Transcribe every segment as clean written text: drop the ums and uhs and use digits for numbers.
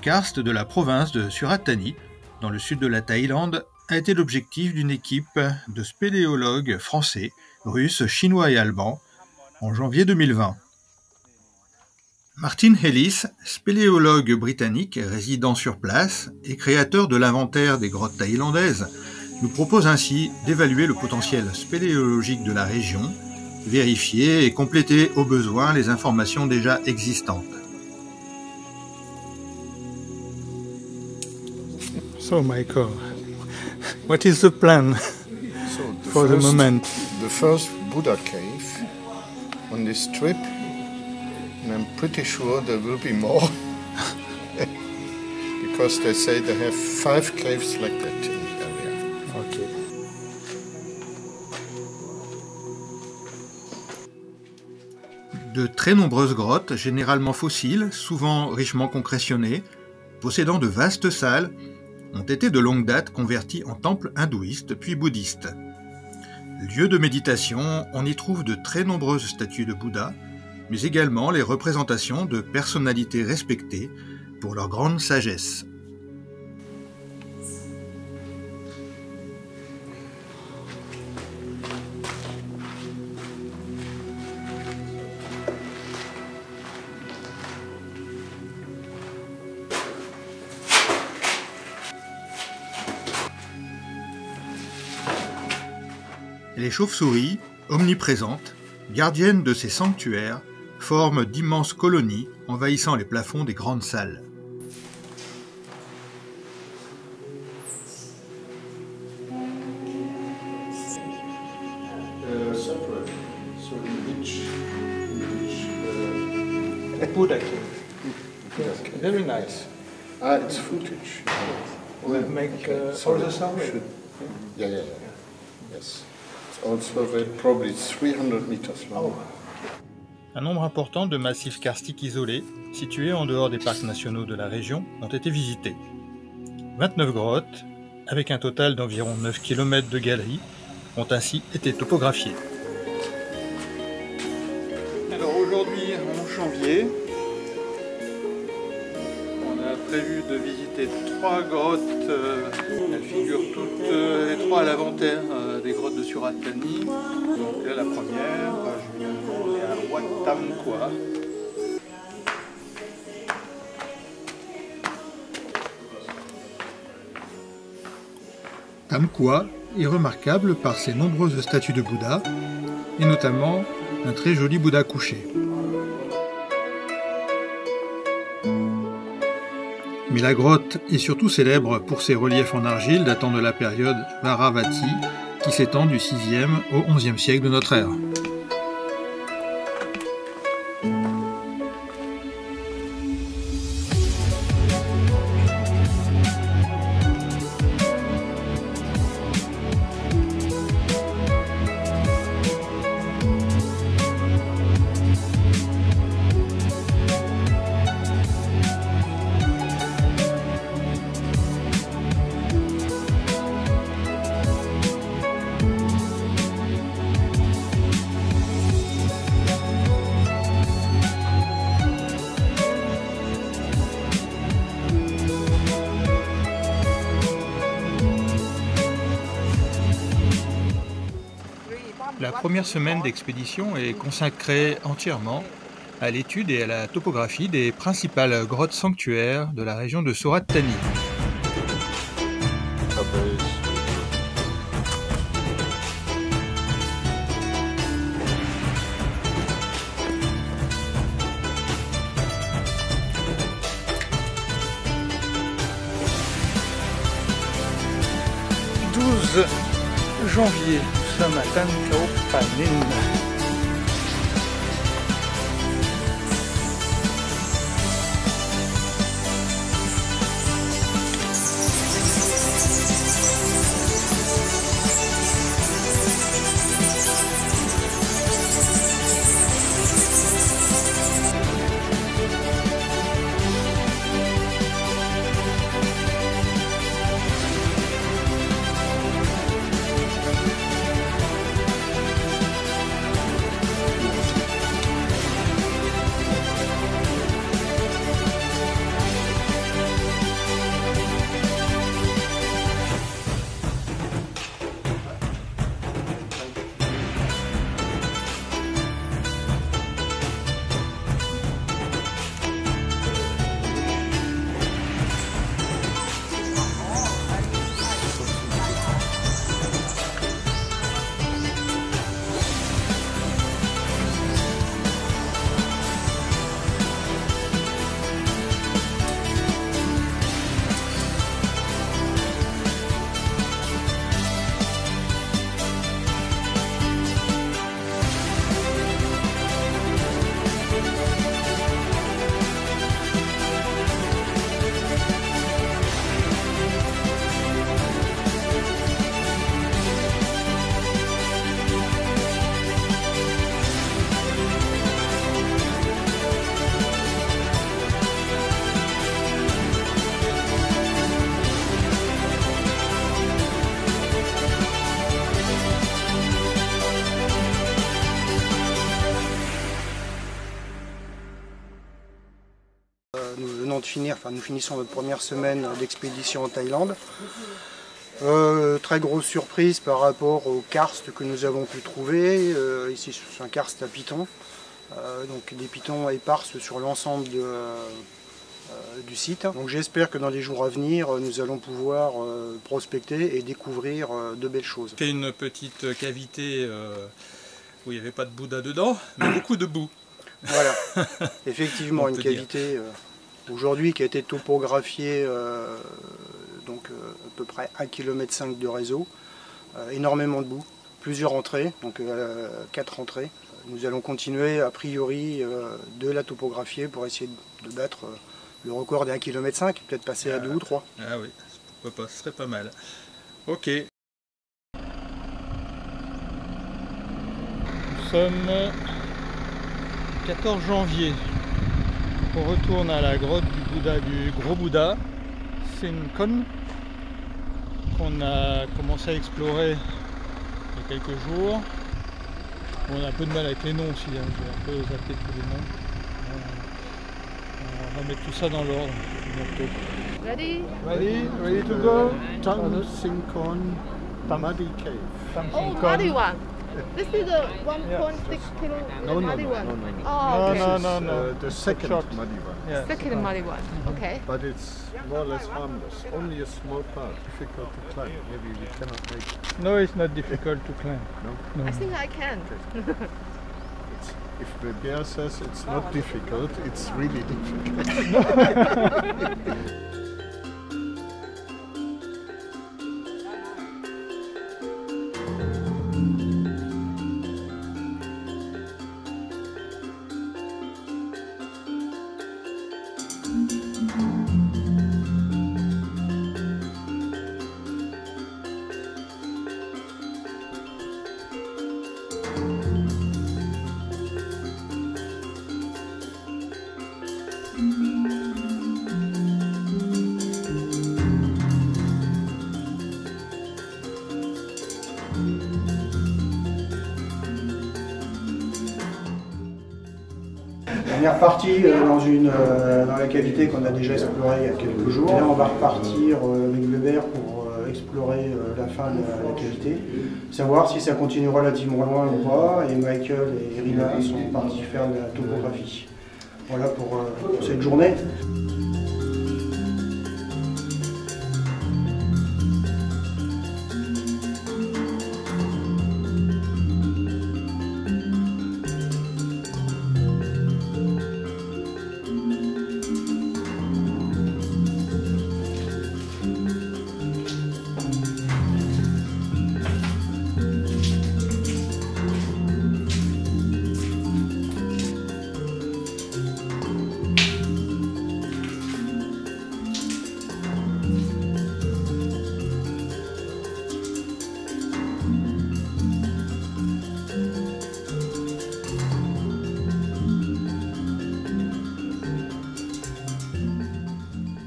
karst de la province de Surat Thani, dans le sud de la Thaïlande, a été l'objectif d'une équipe de spéléologues français, russes, chinois et allemands en janvier 2020. Martin Ellis, spéléologue britannique résidant sur place et créateur de l'inventaire des grottes thaïlandaises, nous propose ainsi d'évaluer le potentiel spéléologique de la région, vérifier et compléter au besoin les informations déjà existantes. So Michael, what is the plan for the moment? The first Buddha cave on this trip, and I'm pretty sure there will be more because they say they have 5 caves like that in the area. Okay. De très nombreuses grottes, généralement fossiles, souvent richement concrétionnées, possédant de vastes salles, ont été de longue date convertis en temples hindouistes puis bouddhistes. Lieu de méditation, on y trouve de très nombreuses statues de Bouddha, mais également les représentations de personnalités respectées pour leur grande sagesse. Les chauves-souris, omniprésentes, gardiennes de ces sanctuaires, forment d'immenses colonies envahissant les plafonds des grandes salles. Buddha cave. Yes, very nice. Ah, it's footage. We'll make all the survey. Yeah. Yes. It's also probably 300 meters long. Un nombre important de massifs karstiques isolés, situés en dehors des parcs nationaux de la région, ont été visités. 29 grottes, avec un total d'environ 9 km de galeries, ont ainsi été topographiées. Alors aujourd'hui, en janvier, on a prévu de visiter 3 grottes. Elles figurent toutes les 3 à l'inventaire des grottes de Surat Thani. Donc la première, je vais aller à Wat Tam Kwa. Tam Kwa est remarquable par ses nombreuses statues de Bouddha, et notamment un très joli Bouddha couché. Mais la grotte est surtout célèbre pour ses reliefs en argile datant de la période Varavati, qui s'étend du 6e au 11e siècle de notre ère. La première semaine d'expédition est consacrée entièrement à l'étude et à la topographie des principales grottes sanctuaires de la région de Surat Thani. Janvier, Samatan Kaupanin. venons de finir, enfin nous finissons notre première semaine d'expédition en Thaïlande. Très grosse surprise par rapport au karst que nous avons pu trouver. Ici c'est un karst à pitons, donc des pitons éparses sur l'ensemble du site. Donc j'espère que dans les jours à venir, nous allons pouvoir prospecter et découvrir de belles choses. C'est une petite cavité où il n'y avait pas de Bouddha dedans, mais beaucoup de boue. Voilà, effectivement une cavité aujourd'hui qui a été topographiée donc à peu près 1,5 km de réseau, énormément de boue, plusieurs entrées, donc 4 entrées. Nous allons continuer a priori de la topographier pour essayer de battre le record des 1,5 km, peut-être passer à 2 ou 3. Ah oui, pourquoi pas, ce serait pas mal. Ok. Nous sommes 14 janvier. On retourne à la grotte du Gros Bouddha, Sin-Kon, qu'on a commencé à explorer il y a quelques jours. On a un peu de mal avec les noms aussi, hein. J'ai un peu zappé tous les noms. On va mettre tout ça dans l'ordre bientôt. Ready? Ready to go? Tam Sin-Kon Muddy Cave. Oh, muddy one. This is the 1.6 kilo muddy one. Oh, okay. No. The second muddy one. Yeah. Second muddy one. Okay. But it's more or less harmless. Only a small part, difficult to climb. Maybe we cannot make it. No, it's not difficult to climb. No? I think I can. If the bear says it's not difficult, it's really difficult. On est reparti dans la cavité qu'on a déjà explorée il y a quelques jours. Et là, on va repartir avec Weber pour explorer la fin de la cavité, savoir si ça continue relativement loin ou pas. Et Michael et Irina sont partis faire de la topographie. Voilà pour cette journée.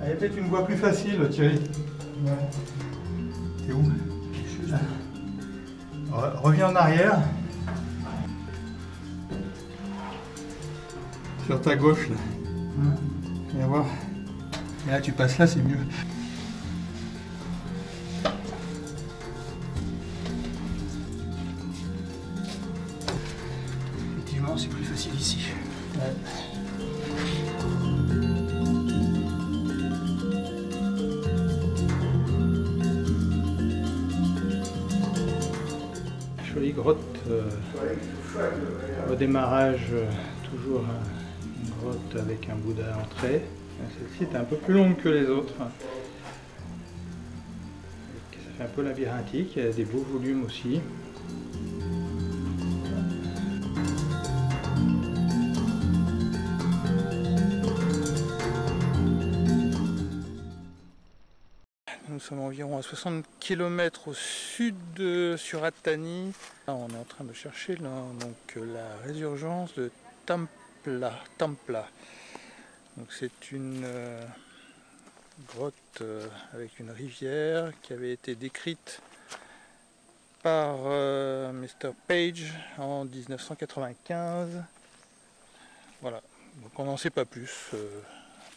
Il y a peut-être une voie plus facile, Thierry. Ouais. T'es où? Je suis là. Reviens en arrière. Sur ta gauche, là. Viens voir. Et là, tu passes là, c'est mieux. Effectivement, c'est plus facile ici. Ouais. Jolie grotte au démarrage, toujours une grotte avec un Bouddha à l'entrée. Celle-ci est un peu plus longue que les autres. Ça fait un peu labyrinthique, il y a des beaux volumes aussi. Nous sommes environ à 60 km au sud de Surat Thani. Là, on est en train de chercher la résurgence de Tampla. C'est une grotte avec une rivière qui avait été décrite par Mr. Page en 1995. Voilà, donc on n'en sait pas plus.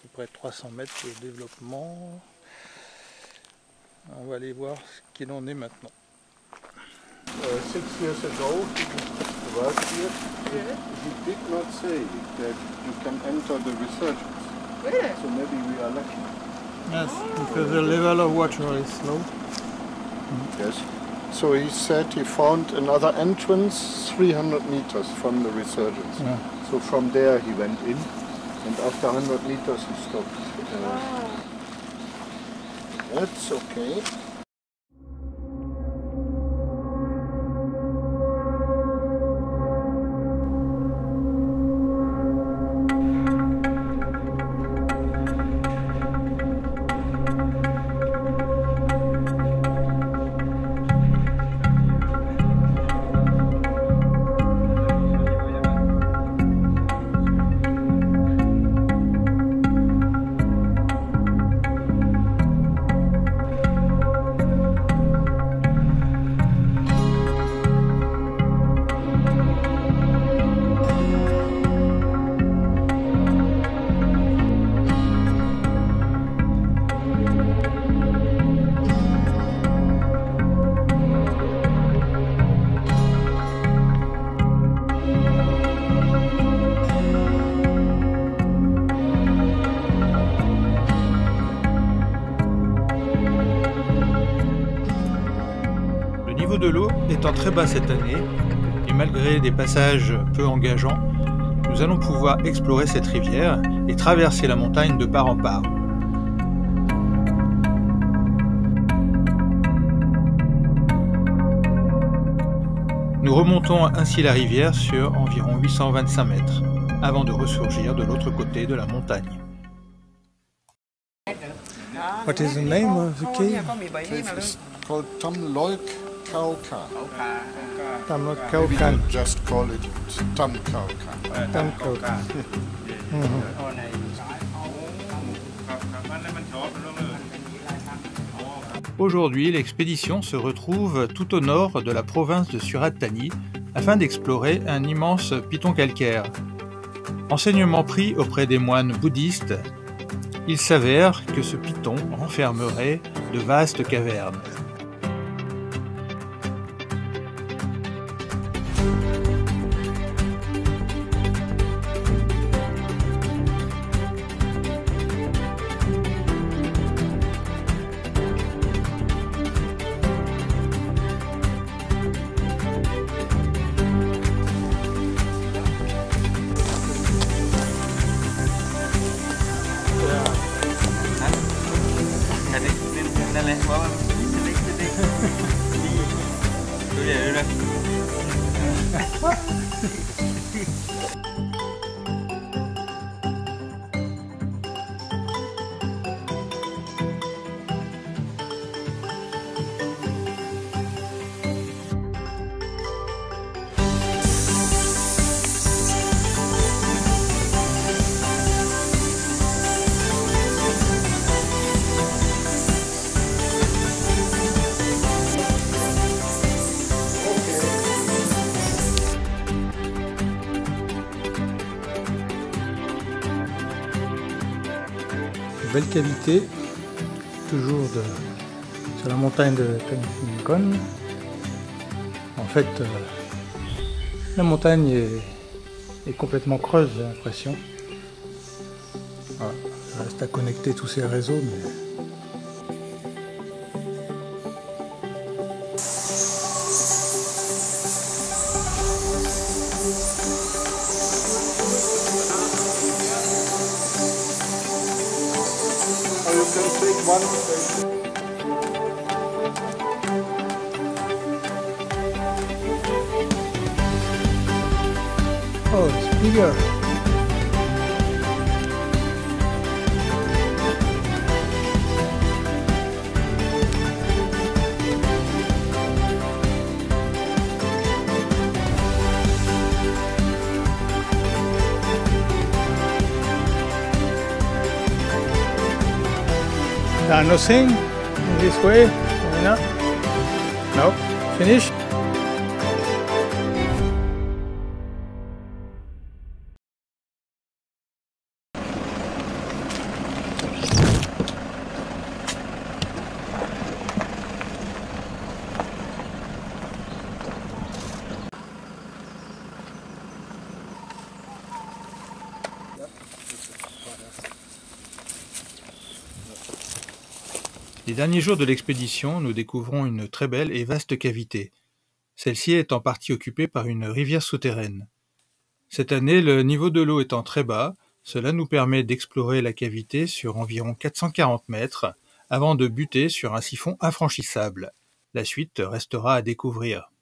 peu près 300 mètres de développement. On va aller voir ce qu'il en est maintenant. 6 years ago, he worked here. He did not say that you can enter the resurgence. Really? So maybe we are lucky. Yes, because the level of water is low. Yes. So he said he found another entrance 300 meters from the resurgence. Yeah. So from there he went in, and after 100 meters he stopped. That's okay. Le niveau de l'eau étant très bas cette année, et malgré des passages peu engageants, nous allons pouvoir explorer cette rivière et traverser la montagne de part en part. Nous remontons ainsi la rivière sur environ 825 mètres, avant de ressurgir de l'autre côté de la montagne. What is the name of the cave? Cave is called Tam Loik Khao Khan. Tam Khao Khan. Just call it Tam Khao Khan. Aujourd'hui, l'expédition se retrouve tout au nord de la province de Surat Thani afin d'explorer un immense piton calcaire. Enseignement pris auprès des moines bouddhistes, il s'avère que ce piton renfermerait de vastes cavernes. Belle cavité, toujours sur la montagne de Tangkon. En fait, la montagne est complètement creuse, j'ai l'impression. Voilà, ça reste à connecter tous ces réseaux, mais... Oh, it's bigger. Nothing in this way? No? Finish? Les derniers jours de l'expédition, nous découvrons une très belle et vaste cavité. Celle-ci est en partie occupée par une rivière souterraine. Cette année, le niveau de l'eau étant très bas, cela nous permet d'explorer la cavité sur environ 440 mètres avant de buter sur un siphon infranchissable. La suite restera à découvrir.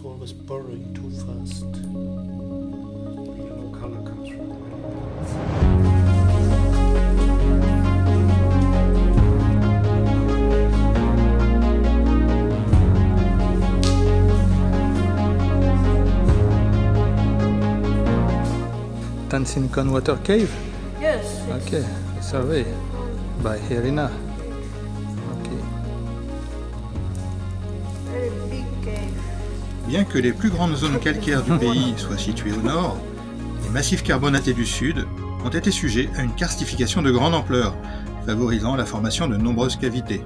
Always burrowing too fast. The yellow color comes from the Tansincon Water Cave? Yes. Okay, survey by Herina. Okay. Very big cave. Bien que les plus grandes zones calcaires du pays soient situées au nord, les massifs carbonatés du sud ont été sujets à une karstification de grande ampleur, favorisant la formation de nombreuses cavités.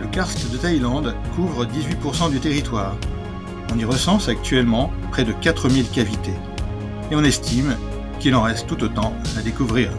Le karst de Thaïlande couvre 18% du territoire. On y recense actuellement près de 4000 cavités. Et on estime qu'il en reste tout autant à découvrir.